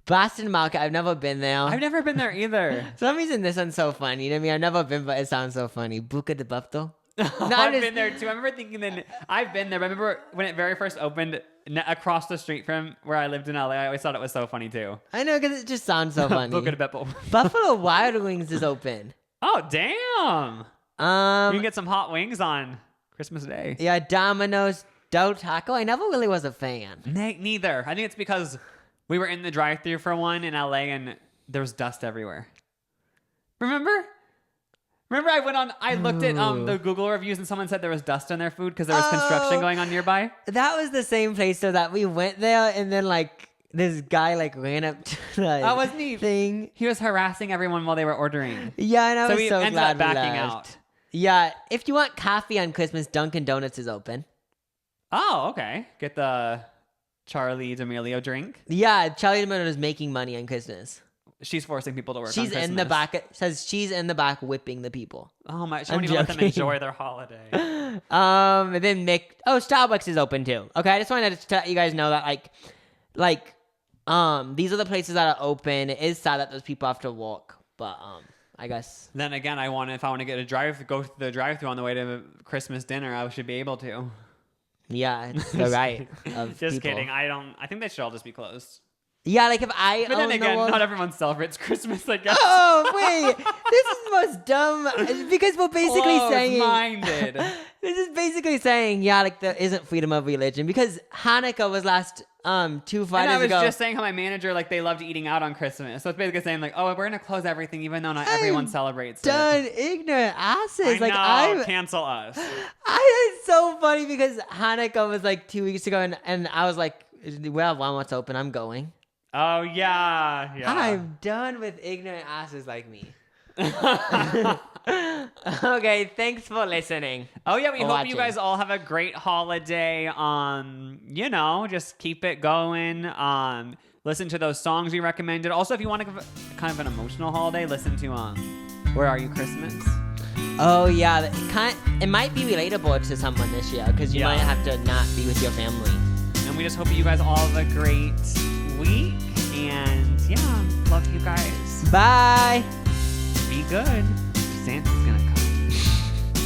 Boston Market. I've never been there. I've never been there either. For some reason, this one's so funny to me. I've never been, but it sounds so funny. Buca de Bafto. I've been there too. I remember thinking that I've been there. But I remember when it very first opened across the street from where I lived in LA. I always thought it was so funny too. I know, because it just sounds so funny. Look at Beppo. Buffalo Wild Wings is open. Oh damn! You can get some hot wings on Christmas Day. Yeah, Domino's, Del Taco. I never really was a fan. Neither. I think it's because we were in the drive-thru for one in LA and there was dust everywhere. Remember I looked at the Google reviews and someone said there was dust on their food because there was construction going on nearby. That was the same place so that we went there and then like this guy like ran up to the Oh, wasn't he? thing. He was harassing everyone while they were ordering. Yeah, and I So was we so ended glad up backing we left. out. Yeah, if you want coffee on Christmas, Dunkin' Donuts is open. Oh, okay. Get the Charlie D'Amelio drink. Yeah, Charlie D'Amelio is making money on Christmas. She's forcing people to work on She's Christmas. in the back. It says she's in the back whipping the people. Oh my! She I'm won't even let them joking. enjoy their holiday. And then Starbucks is open too. Okay, I just wanted to let you guys know that these are the places that are open. It is sad that those people have to walk, but I guess. Then again, if I want to go to the drive-thru on the way to Christmas dinner, I should be able to. Yeah, it's the right of Just people. kidding. I think they should all just be closed. Yeah, like if I But then own again, the world. not everyone celebrates Christmas. I guess. Oh wait, this is the most dumb because we're basically saying Closed-minded. this is basically saying like there isn't freedom of religion because Hanukkah was last 2 And Fridays I was ago. just saying how my manager they loved eating out on Christmas. So it's basically saying we're gonna close everything even though not everyone celebrates Done it. ignorant asses. I know, cancel us. It's so funny because Hanukkah was 2 weeks ago and I was like, well, Walmart's open. I'm going. Oh yeah. I'm done with ignorant asses like me. Okay, thanks for listening. Oh yeah, we hope watching. you guys all have a great holiday. Just keep it going. listen to those songs we recommended. Also, if you want to give kind of an emotional holiday, listen to Where Are You Christmas? Oh yeah, it might be relatable to someone this year because you might have to not be with your family. And we just hope you guys all have a great week. And yeah, love you guys. Bye. Be good. Santa's gonna come.